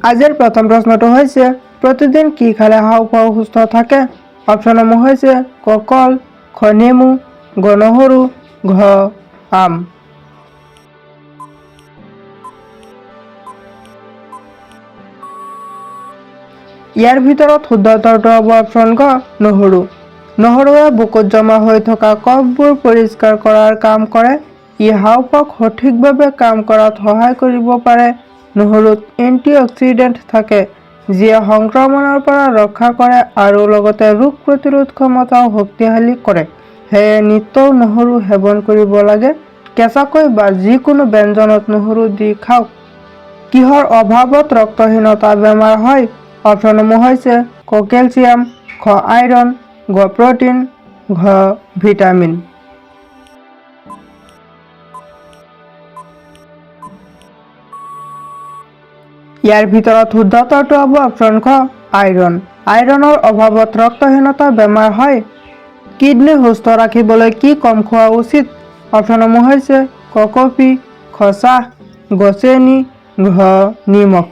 আজিৰ প্ৰথম প্ৰশ্নটো হৈছে প্ৰতিদিন কি খালে হাঁওফাঁও সুস্থ থাকে? অপশ্যনসমূহ হৈছে ক কল, খ নেমু, গ নহৰু, ঘ আম। ইয়াৰ ভিতৰত শুদ্ধ উত্তৰটো হ'ব অপশ্যন গ নহৰু। নহৰুৱে বুকুত জমা হৈ থকা কফবোৰ পৰিষ্কাৰ কৰাৰ কাম কৰে। ই হাঁওফাঁওক সঠিকভাৱে কাম কৰাত সহায় কৰিব পাৰে। নহৰুত এন্টিঅক্সিডেণ্ট থাকে যিয়ে সংক্ৰমণৰ পৰা ৰক্ষা কৰে আৰু লগতে ৰোগ প্ৰতিৰোধ ক্ষমতাও শক্তিশালী কৰে। সেয়ে নিতৌ নহৰু সেৱন কৰিব লাগে। কেঁচাকৈ বা যিকোনো ব্যঞ্জনত নহৰু দি খাওক। কিহৰ অভাৱত ৰক্তহীনতা বেমাৰ হয়? অপশ্যনসমূহ হৈছে ক কেলচিয়াম, খ আইৰণ, গ প্ৰটিন, ঘ ভিটামিন। ইয়াৰ ভিতৰত শুদ্ধ উত্তৰটো হ'ব অপশ্যন খ আইৰণ। আইৰণৰ অভাৱত ৰক্তহীনতা বেমাৰ হয়। কিডনী সুস্থ ৰাখিবলৈ কি কম খোৱা উচিত? অপশ্যনসমূহ হৈছে ক কফি, খ চাহ, গ চেনি, ঘ নিমখ।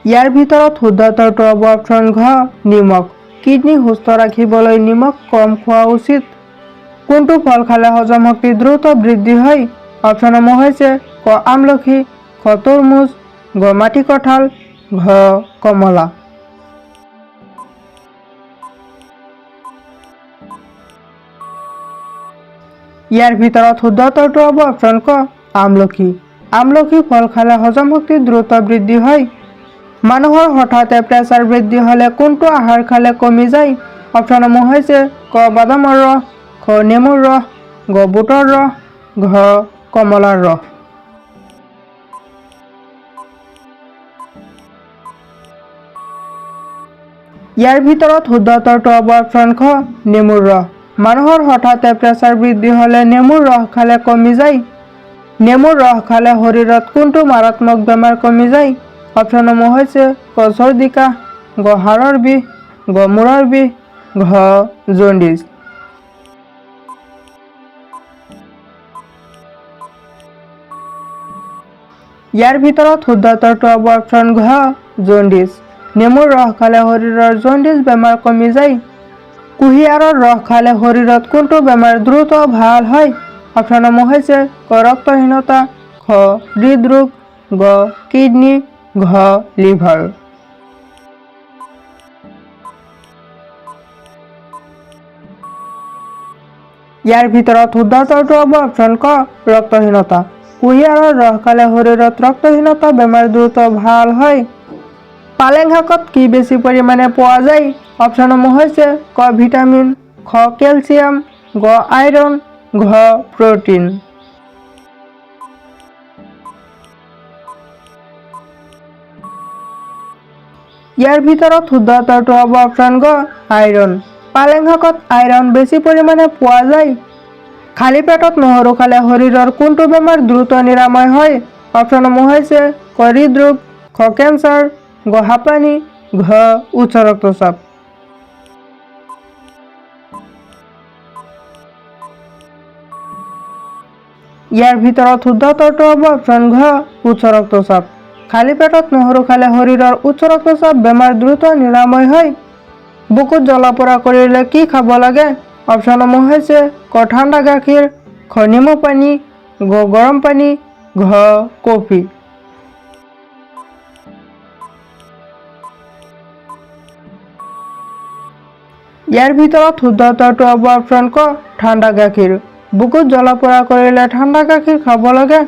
ইয়াৰ ভিতৰত শুদ্ধ উত্তৰটো হ'ব অপশ্যন ঘ নিমখ। কিডনী সুস্থ ৰাখিবলৈ নিমখ কম খোৱা উচিত। কোনটো ফল খালে হজম শক্তি দ্ৰুত বৃদ্ধি হয়? অপশ্যনসমূহ হৈছে ক আমলখি, খ তৰমুজ, গ মাটিকঁঠাল, ঘ কমলা। ইয়াৰ ভিতৰত শুদ্ধ উত্তৰটো হ'ব অপশ্যন ক আমলখি। আমলখি ফল খালে হজম শক্তি দ্ৰুত বৃদ্ধি হয়। মানুহৰ হঠাতে প্ৰেছাৰ বৃদ্ধি হ'লে কোনটো আহাৰ খালে কমি যায়? অপশ্যনসমূহ হৈছে ক বাদামৰ ৰস, খ নেমুৰ ৰস, গ বুটৰ ৰস, ঘ কমলাৰ ৰস। ইয়াৰ ভিতৰত শুদ্ধ উত্তৰটো হ'ব অপশ্যন খ নেমুৰ ৰস। মানুহৰ হঠাতে প্ৰেছাৰ বৃদ্ধি হ'লে নেমুৰ ৰস খালে কমি যায়। নেমুৰ ৰস খালে শৰীৰত কোনটো মাৰাত্মক বেমাৰ কমি যায়? অপশ্যনসমূহ হৈছে ক চৰ্দি কাহ, গ হাড়ৰ বিষ, গ মূৰৰ বিষ, ঘ জণ্ডিছ। ইয়াৰ ভিতৰত শুদ্ধ উত্তৰটো হ'ব অপশ্যন ঘ জণ্ডিছ। নেমুৰ ৰস খালে শৰীৰৰ জণ্ডিছ বেমাৰ কমি যায়। কুঁহিয়াৰৰ ৰস খালে শৰীৰত কোনটো বেমাৰ দ্ৰুত ভাল হয়? অপশ্যনসমূহ হৈছে ক ৰক্তহীনতা, খ হৃদৰোগ, গ কিডনী, ঘ লিভাৰ। ইয়াৰ ভিতৰত শুদ্ধ উত্তৰটো হ'ব অপশ্যন ক ৰক্তহীনতা। কুঁহিয়াৰৰ ৰস খালে শৰীৰত ৰক্তহীনতা বেমাৰ দ্ৰুত ভাল হয়। পালেং শাকত কি বেছি পৰিমাণে পোৱা যায়? অপশ্যনসমূহ হৈছে ক ভিটামিন, খ কেলচিয়াম, গ আইৰণ, ঘ প্ৰটিন। ইয়াৰ ভিতৰত শুদ্ধ উত্তৰটো হ'ব অপশ্যন গ আইৰণ। পালেং শাকত আইৰণ বেছি পৰিমাণে পোৱা যায়। খালী পেটত নহৰু খালে শৰীৰৰ কোনটো বেমাৰ দ্ৰুত নিৰাময় হয়? অপশ্যনসমূহ হৈছে ক হৃদৰোগ, খ কেঞ্চাৰ, গ হাঁপানি, ঘ উচ্চ ৰক্তচাপ। ইয়াৰ ভিতৰত শুদ্ধ উত্তৰটো হ'ব অপশ্যন ঘ উচ্চ ৰক্তচাপ। খালী পেটত নহৰু খালে শৰীৰৰ উচ্চ ৰক্তচাপ বেমাৰ দ্ৰুত নিৰাময় হয়। বুকুত জ্বলা-পোৰা কৰিলে কি খাব লাগে? অপশ্যনসমূহ হৈছে ক ঠাণ্ডা গাখীৰ, খ নেমু পানী, গ গৰম পানী, ঘ কফি। ইয়াৰ ভিতৰত শুদ্ধ উত্তৰটো হ'ব অপশ্যন ক ঠাণ্ডা গাখীৰ। বুকুত জ্বলা-পোৰা কৰিলে ঠাণ্ডা গাখীৰ খাব লাগে।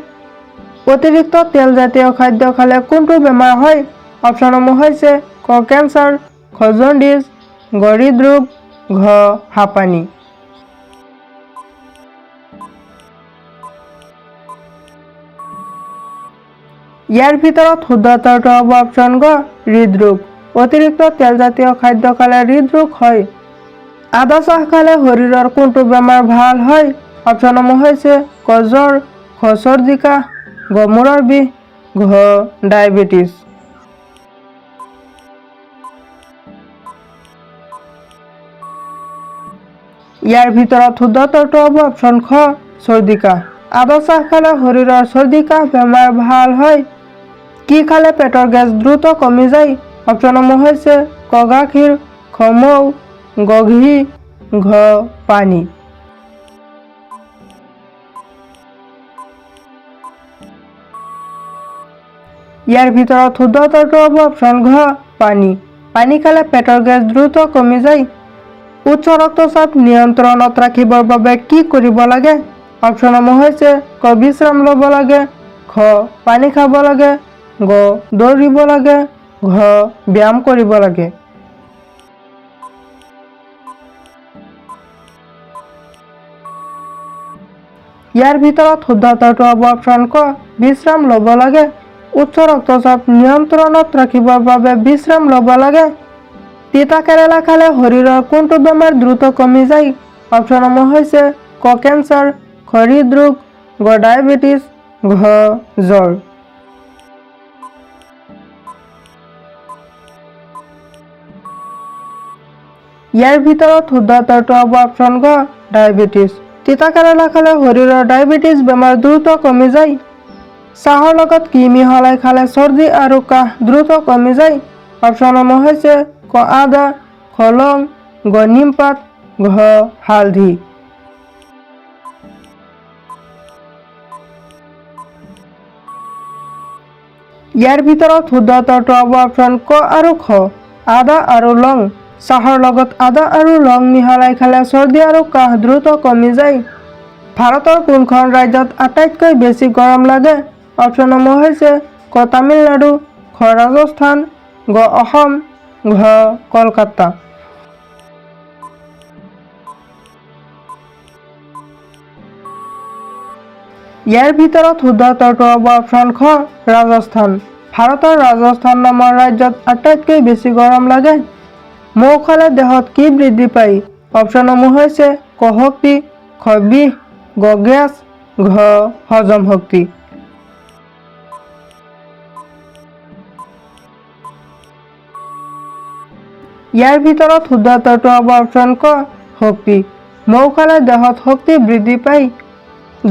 অতিৰিক্ত তেলজাতীয় খাদ্য খালে কোনটো বেমাৰ হয়? অপশ্যনসমূহ হৈছে ক কেঞ্চাৰ, খ জণ্ডিছ, গ হৃদৰোগ, ঘ হাঁপানি। ইয়াৰ ভিতৰত শুদ্ধ উত্তৰটো হ'ব অপশ্যন গ হৃদৰোগ। অতিৰিক্ত তেলজাতীয় খাদ্য খালে হৃদৰোগ হয়। আদা চাহ খালে শৰীৰৰ কোনটো বেমাৰ ভাল হয়? অপশ্যনসমূহ হৈছে ক জ্বৰ, খ চৰ্দি কাহ, গ মূৰৰ বিষ, ঘ ডায়েবেটিছ। ইয়াৰ ভিতৰত শুদ্ধ উত্তৰটো হ'ব অপশ্যন খ চৰ্দি কাহ। আদা চাহ খালে শৰীৰৰ চৰ্দি কাহ বেমাৰ ভাল হয়। কি খালে পেটৰ গেছ দ্ৰুত কমি যায়? অপশ্যনসমূহ হৈছে ক গাখীৰ, খ মৌ, গ ঘি, ঘ পানী। ইয়াৰ ভিতৰত শুদ্ধ উত্তৰটো হ'ব অপশ্যন ঘ পানী। পানী খালে পেটৰ গেছ দ্ৰুত কমি যায়। উচ্চ ৰক্তচাপ নিয়ন্ত্ৰণত ৰাখিবৰ বাবে কি কৰিব লাগে? অপশ্যনসমূহ হৈছে ক বিশ্ৰাম ল'ব লাগে, খ পানী খাব লাগে, গ দৌৰিব লাগে, ঘ ব্যায়াম কৰিব লাগে। ইয়াৰ ভিতৰত শুদ্ধ উত্তৰটো হ'ব অপশ্যন ক বিশ্ৰাম ল'ব লাগে। উচ্চ ৰক্তচাপ নিয়ন্ত্ৰণত ৰাখিবৰ বাবে বিশ্ৰাম ল'ব লাগে। তিতা কেৰেলা খালে শৰীৰৰ কোনটো বেমাৰ দ্ৰুত কমি যায়? অপশ্যনসমূহ হৈছে ক কেঞ্চাৰ, খ হৃদৰোগ, গ ডায়েবেটিছ, ঘ জ্বৰ। ইয়াৰ ভিতৰত শুদ্ধ উত্তৰটো হ'ব অপশ্যন ঘ ডায়েবেটিছ। তিতা কেৰেলা খালে শৰীৰৰ ডায়েবেটিছ বেমাৰ দ্ৰুত কমি যায়। চাহৰ লগত কি মিহলাই খালে চৰ্দি আৰু কাহ দ্ৰুত কমি যায়? অপশ্যনসমূহ হৈছে ক আদা, খ লং, গ নিমপাত, ঘ হালধি। ইয়াৰ ভিতৰত শুদ্ধ উত্তৰটো হ'ব অপশ্যন ক আৰু খ আদা আৰু লং। চাহৰ লগত আদা আৰু লং মিহলাই খালে চৰ্দি আৰু কাহ দ্ৰুত কমি যায়। ভাৰতৰ কোনখন ৰাজ্যত আটাইতকৈ বেছি গৰম লাগে? অপশ্যনসমূহ হৈছে ক তামিলনাডু, খ ৰাজস্থান, গ অসম, ঘ কলকাতা। ইয়াৰ ভিতৰত শুদ্ধ উত্তৰটো হ'ব অপশ্যন খ ৰাজস্থান। ভাৰতৰ ৰাজস্থান নামৰ ৰাজ্যত আটাইতকৈ বেছি গৰম লাগে। মৌ খালে দেহত কি বৃদ্ধি পায়? অপশ্যনসমূহ হৈছে ক শক্তি, খ বিষ, গ গেছ, ঘ হজম শক্তি। ইয়াৰ ভিতৰত শুদ্ধ উত্তৰটো হ'ব অপশ্যন ক শক্তি। মৌ খালে দেহত শক্তি বৃদ্ধি পায়।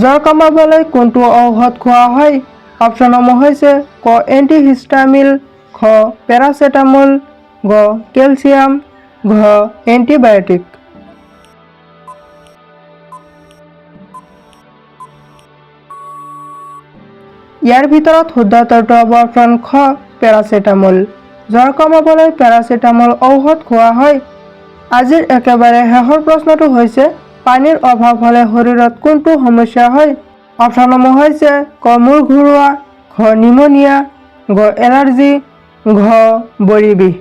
জ্বৰ কমাবলৈ কোনটো ঔষধ খোৱা হয়? অপশ্যনসমূহ হৈছে ক এণ্টিহিষ্টামিন, খ পেৰাচিটামল, গ কেলচিয়াম, ঘ এণ্টিবায়টিক। ইয়াৰ ভিতৰত শুদ্ধ উত্তৰটো হ'ব অপশ্যন খ পেৰাচিটামল। জ্বৰ কমাবলৈ পেৰাচিটামল ঔষধ খোৱা হয়। আজিৰ একেবাৰে শেষৰ প্ৰশ্নটো হৈছে পানীৰ অভাৱ হ'লে শৰীৰত কোনটো সমস্যা হয়? অপশ্যনসমূহ হৈছে ক মূৰ ঘূৰোৱা, খ নিমনিয়া, গ এলাৰ্জি, ঘ বৰি বিষ।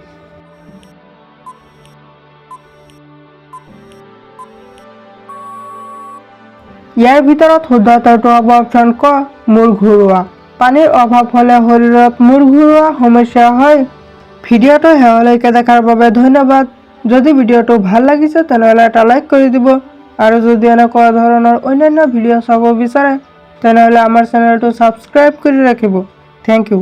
ইয়াৰ ভিতৰত শুদ্ধ উত্তৰটো হ'ব অপশ্যন ক মূৰ ঘূৰোৱা। পানীৰ অভাৱ হ'লে শৰীৰত মূৰ ঘূৰোৱা সমস্যা হয়। ভিডিঅ'টো শেষলৈকে দেখাৰ বাবে ধন্যবাদ। যদি ভিডিঅ'টো ভাল লাগিছে তেনেহ'লে এটা লাইক কৰি দিব আৰু যদি এনেকুৱা ধৰণৰ অন্যান্য ভিডিঅ' চাব বিচাৰে তেনেহ'লে আমাৰ চেনেলটো ছাবস্ক্ৰাইব কৰি ৰাখিব। Thank U.